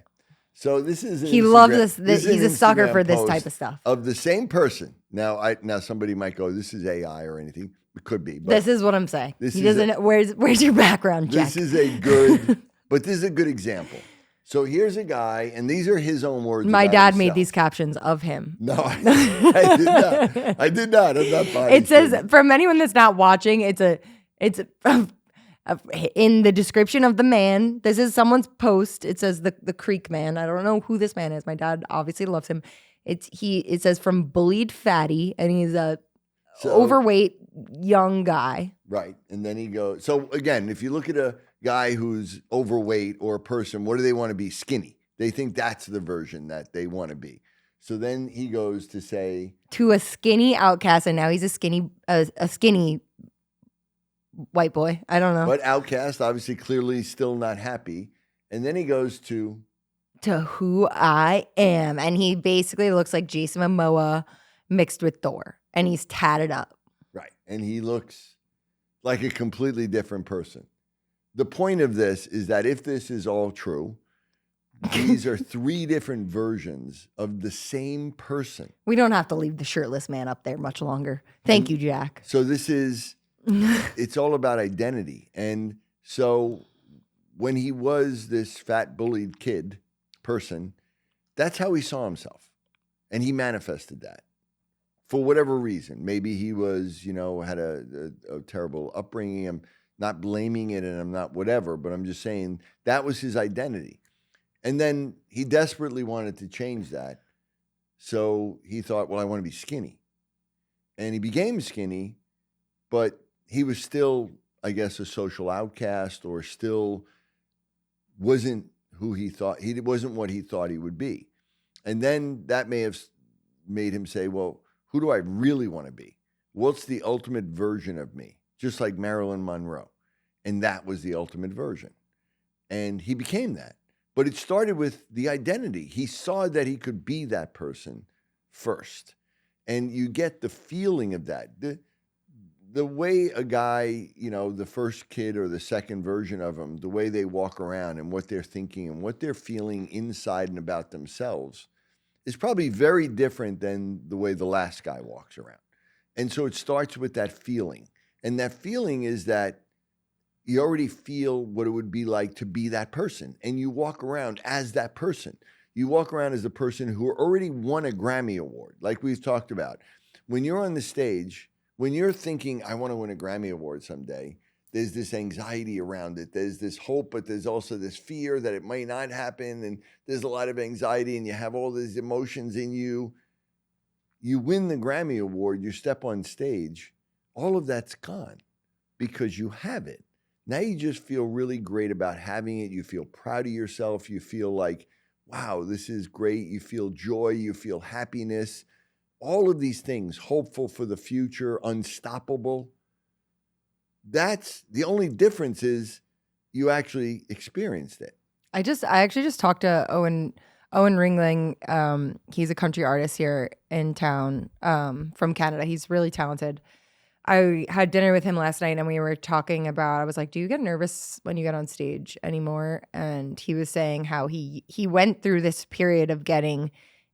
So this is an He loves Instagram- this. is He's an a sucker Instagram for this post type of stuff. of the same person. Now somebody might go, this is AI or anything. It could be. But This is what I'm saying. this He is doesn't. Where's your background check? this is a good, but this is a good example. So here's a guy, and these are his own words. My about dad made himself. these captions of him. No, I did not. I did not. I'm not buying It says from anyone that's not watching, it's in the description of the man. This is someone's post. It says the Creek man. I don't know who this man is. My dad obviously loves him. It says from bullied fatty, and he's a overweight young guy. Right. And then he goes, so again, if you look at a guy who's overweight or a person, what do they want to be? Skinny. They think that's the version that they want to be. So then he goes to say to a skinny outcast, and now he's a skinny white boy. I don't know. But outcast, obviously, clearly still not happy. And then he goes to who I am. And he basically looks like Jason Momoa mixed with Thor. And he's tatted up. Right. And he looks like a completely different person. The point of this is that if this is all true, these are 3 different versions of the same person. We don't have to leave the shirtless man up there much longer. Thank you, Jack. So this is, it's all about identity. And so when he was this fat, bullied kid person, that's how he saw himself. And he manifested that for whatever reason. Maybe he was, had a terrible upbringing. I'm not blaming it and I'm not whatever, but I'm just saying that was his identity. And then he desperately wanted to change that. So he thought, well, I want to be skinny. And he became skinny, but he was still, I guess, a social outcast, or still wasn't who he thought. He wasn't what he thought he would be. And then that may have made him say, well, who do I really want to be? What's the ultimate version of me? Just like Marilyn Monroe. And that was the ultimate version. And he became that. But it started with the identity. He saw that he could be that person first. And you get the feeling of that. The way a guy, the first kid or the second version of him, the way they walk around and what they're thinking and what they're feeling inside and about themselves is probably very different than the way the last guy walks around. And so it starts with that feeling. And that feeling is that you already feel what it would be like to be that person. And you walk around as that person. You walk around as the person who already won a Grammy Award, like we've talked about. When you're on the stage, when you're thinking, I want to win a Grammy Award someday, there's this anxiety around it. There's this hope, but there's also this fear that it may not happen. And there's a lot of anxiety and you have all these emotions in you. You win the Grammy Award, you step on stage, all of that's gone because you have it. Now you just feel really great about having it. You feel proud of yourself. You feel like, wow, this is great. You feel joy. You feel happiness. All of these things, hopeful for the future, unstoppable. That's the only difference is you actually experienced it. I actually just talked to Owen Ringling. He's a country artist here in town from Canada. He's really talented. I had dinner with him last night and we were talking about, I was like, do you get nervous when you get on stage anymore? And he was saying how he went through this period of getting,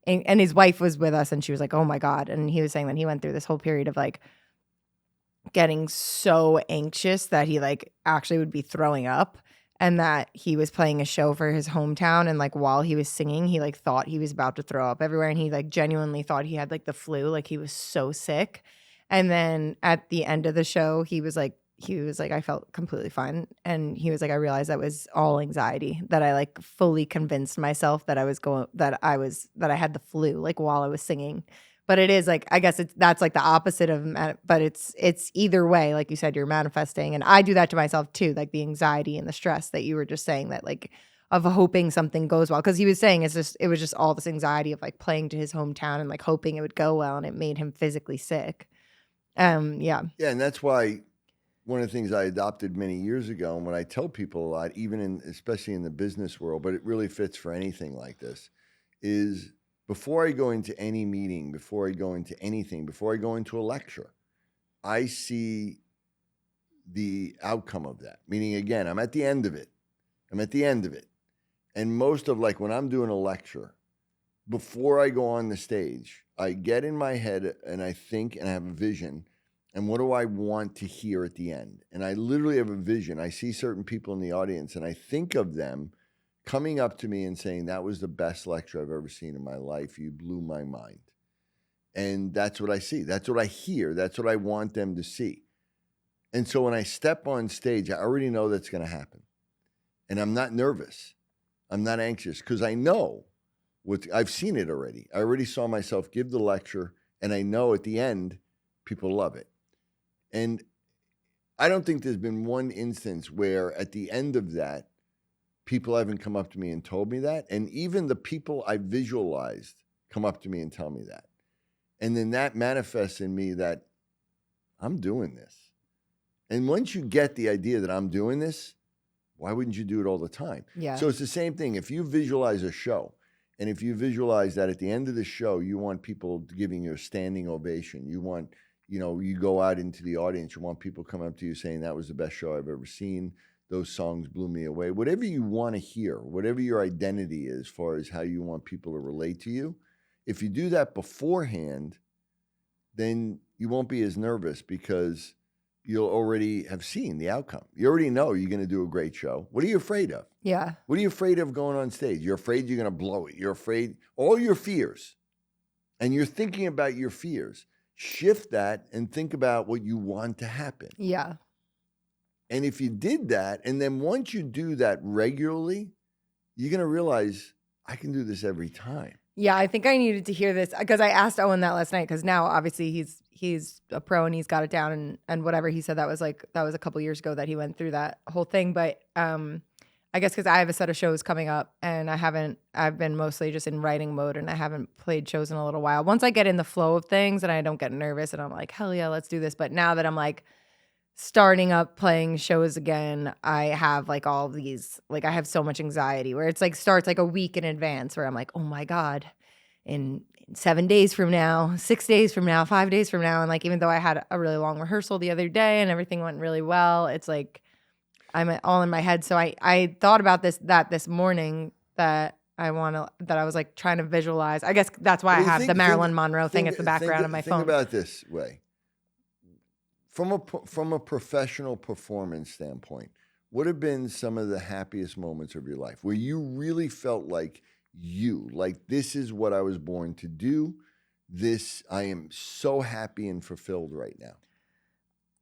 and his wife was with us and she was like, oh my God. And he was saying that he went through this whole period of like getting so anxious that he like actually would be throwing up, and that he was playing a show for his hometown. And like while he was singing, he like thought he was about to throw up everywhere. And he like genuinely thought he had like the flu, like he was so sick. And then at the end of the show, he was like, I felt completely fine. And he was like, I realized that was all anxiety, that I like fully convinced myself that I had the flu, like while I was singing. But it is like, I guess that's like the opposite of, but it's either way. Like you said, you're manifesting. And I do that to myself too. Like the anxiety and the stress that you were just saying, that like of hoping something goes well. Cause he was saying it was just all this anxiety of like playing to his hometown and like hoping it would go well. And it made him physically sick. Yeah, and that's why one of the things I adopted many years ago, and what I tell people a lot, especially in the business world, but it really fits for anything like this, is before I go into any meeting, before I go into anything, before I go into a lecture, I see the outcome of that. Meaning, again, I'm at the end of it. And most of, like, when I'm doing a lecture, before I go on the stage, I get in my head and I think and I have a vision. And what do I want to hear at the end? And I literally have a vision. I see certain people in the audience and I think of them coming up to me and saying, that was the best lecture I've ever seen in my life. You blew my mind. And that's what I see. That's what I hear. That's what I want them to see. And so when I step on stage, I already know that's going to happen. And I'm not nervous. I'm not anxious because I know I've seen it already. I already saw myself give the lecture, and I know at the end, people love it. And I don't think there's been one instance where at the end of that, people haven't come up to me and told me that. And even the people I visualized come up to me and tell me that. And then that manifests in me that I'm doing this. And once you get the idea that I'm doing this, why wouldn't you do it all the time? Yeah. So it's the same thing. If you visualize a show, and if you visualize that at the end of the show, you want people giving you a standing ovation, you want, you go out into the audience, you want people come up to you saying, that was the best show I've ever seen. Those songs blew me away. Whatever you want to hear, whatever your identity is as far as how you want people to relate to you, if you do that beforehand, then you won't be as nervous because you'll already have seen the outcome. You already know you're going to do a great show. What are you afraid of? Yeah. What are you afraid of going on stage? You're afraid you're going to blow it. You're afraid, all your fears. And you're thinking about your fears. Shift that and think about what you want to happen. Yeah. And if you did that, and then once you do that regularly, you're going to realize I can do this every time. Yeah, I think I needed to hear this because I asked Owen that last night because now obviously he's a pro and he's got it down and whatever he said that was a couple years ago that he went through that whole thing. But I guess because I have a set of shows coming up and I've been mostly just in writing mode and I haven't played shows in a little while. Once I get in the flow of things and I don't get nervous and I'm like, hell yeah, let's do this. But now that I'm like starting up playing shows again, I have like all these, like I have so much anxiety where it's like starts like a week in advance where I'm like, oh my God, in 7 days from now, 6 days from now, 5 days from now. And like, even though I had a really long rehearsal the other day and everything went really well, it's like, I'm all in my head. So I thought about this morning that I was like trying to visualize. I guess that's why I have the Marilyn Monroe thing at the background of my phone. Think about it this way. From a professional performance standpoint, what have been some of the happiest moments of your life where you really felt like this is what I was born to do? I am so happy and fulfilled right now.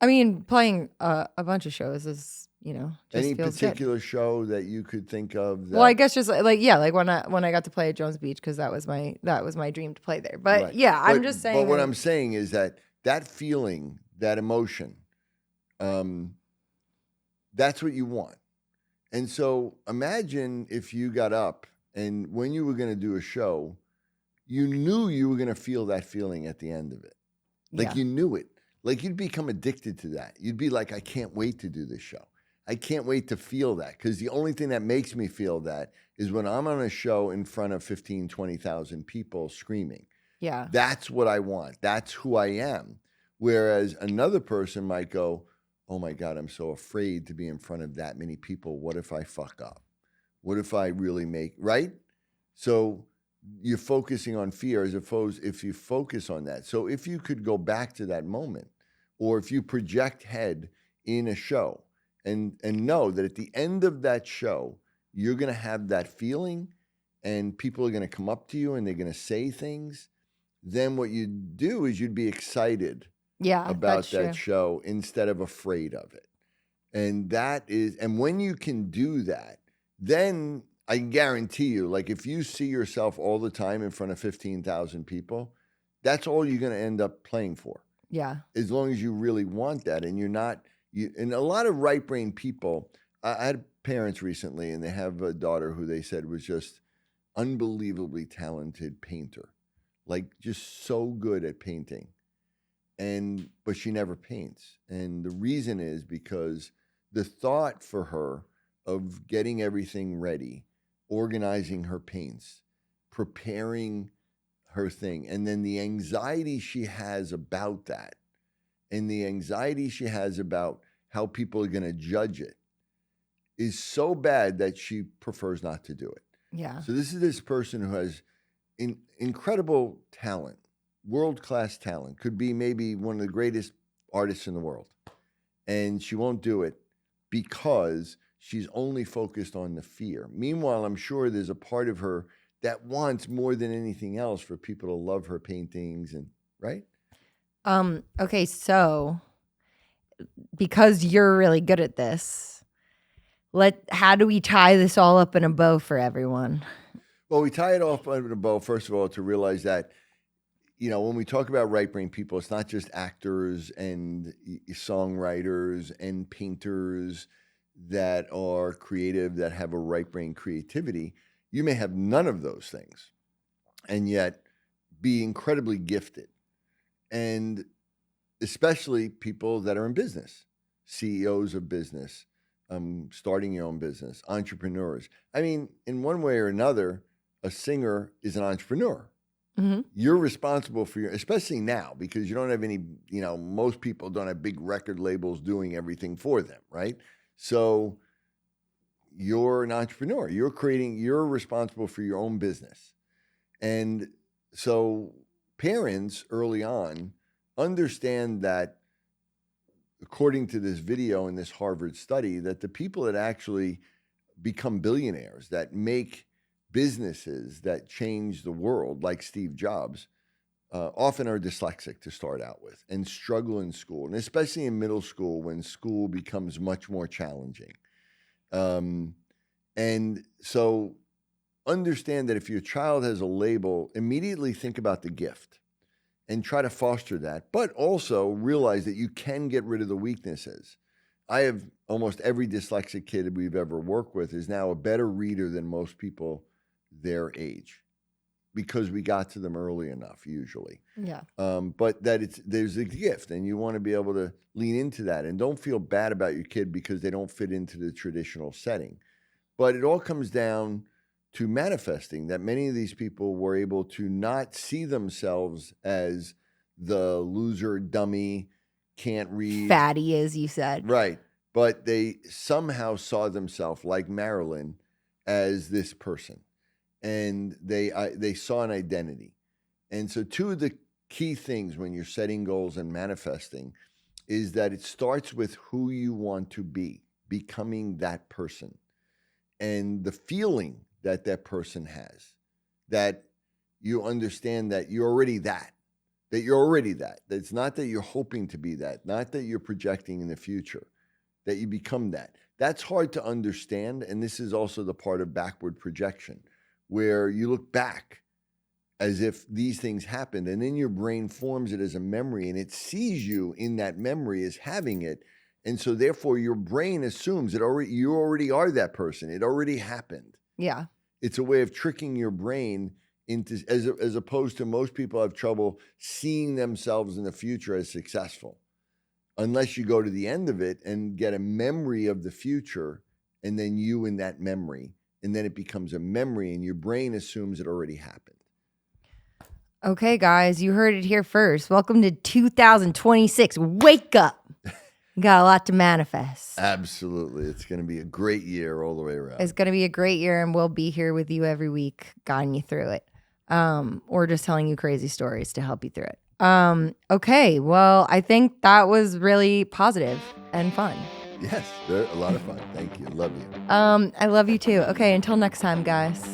I mean, playing a bunch of shows is, just any feels particular good. show that you could think of? Well, I guess just like when I got to play at Jones Beach because that was my dream to play there. But right. yeah, I'm just saying. But what I'm saying is that feeling, that emotion, that's what you want. And so imagine if you got up and when you were going to do a show, you knew you were going to feel that feeling at the end of it. Like you knew it. Like you'd become addicted to that. You'd be like, I can't wait to do this show. I can't wait to feel that because the only thing that makes me feel that is when I'm on a show in front of 15, 20,000 people screaming. Yeah. That's what I want. That's who I am. Whereas another person might go, oh my God, I'm so afraid to be in front of that many people. What if I fuck up? What if I really right? So you're focusing on fear as opposed if you focus on that. So if you could go back to that moment, or if you project head in a show and know that at the end of that show, you're going to have that feeling and people are going to come up to you and they're going to say things, then what you do is you'd be excited about that show instead of afraid of it. And when you can do that, then I guarantee you, like if you see yourself all the time in front of 15,000 people, that's all you're going to end up playing for. Yeah. As long as you really want that and you're not, and a lot of right brain people, I had parents recently and they have a daughter who they said was just unbelievably talented painter, like just so good at painting. But she never paints. And the reason is because the thought for her of getting everything ready, organizing her paints, preparing her thing, and then the anxiety she has about that and the anxiety she has about how people are going to judge it is so bad that she prefers not to do it. Yeah. So this person who has incredible talent, world-class talent, could be maybe one of the greatest artists in the world. And she won't do it because she's only focused on the fear. Meanwhile, I'm sure there's a part of her that wants more than anything else for people to love her paintings, and right? Okay, so because you're really good at this, how do we tie this all up in a bow for everyone? Well, we tie it off in a bow, first of all, to realize that, when we talk about right brain people, it's not just actors and songwriters and painters that are creative, that have a right brain creativity. You may have none of those things and yet be incredibly gifted. And especially people that are in business, CEOs of business, starting your own business, entrepreneurs. I mean, in one way or another, a singer is an entrepreneur. Mm-hmm. You're responsible for especially now, because you don't have any, most people don't have big record labels doing everything for them, right? So you're an entrepreneur. You're responsible for your own business. And so parents early on understand that, according to this video in this Harvard study, that the people that actually become billionaires, that make businesses that change the world, like Steve Jobs, often are dyslexic to start out with and struggle in school, and especially in middle school when school becomes much more challenging. And so understand that if your child has a label, immediately think about the gift and try to foster that, but also realize that you can get rid of the weaknesses. I have almost every dyslexic kid we've ever worked with is now a better reader than most people their age, because we got to them early enough, usually. Yeah. But there's a gift, and you want to be able to lean into that, and don't feel bad about your kid because they don't fit into the traditional setting. But it all comes down to manifesting that many of these people were able to not see themselves as the loser, dummy, can't read. Fatty, as you said. Right. But they somehow saw themselves, like Marilyn, as this person. And they saw an identity. And so two of the key things when you're setting goals and manifesting is that it starts with who you want to be, becoming that person. And the feeling that person has, that you understand that you're already that you're already that. It's not that you're hoping to be that, not that you're projecting in the future, that you become that. That's hard to understand. And this is also the part of backward projection, where you look back as if these things happened, and then your brain forms it as a memory, and it sees you in that memory as having it. And so therefore your brain assumes you already are that person. It already happened. Yeah. It's a way of tricking your brain into, as opposed to most people have trouble seeing themselves in the future as successful, unless you go to the end of it and get a memory of the future, and then you in that memory, and then it becomes a memory, and your brain assumes it already happened. Okay, guys, you heard it here first. Welcome to 2026. Wake up. We got a lot to manifest. Absolutely. It's going to be a great year all the way around. It's going to be a great year, and we'll be here with you every week, guiding you through it, or just telling you crazy stories to help you through it. Okay, well, I think that was really positive and fun. Yes, they're a lot of fun. Thank you. Love you. I love you too. Okay, until next time, guys.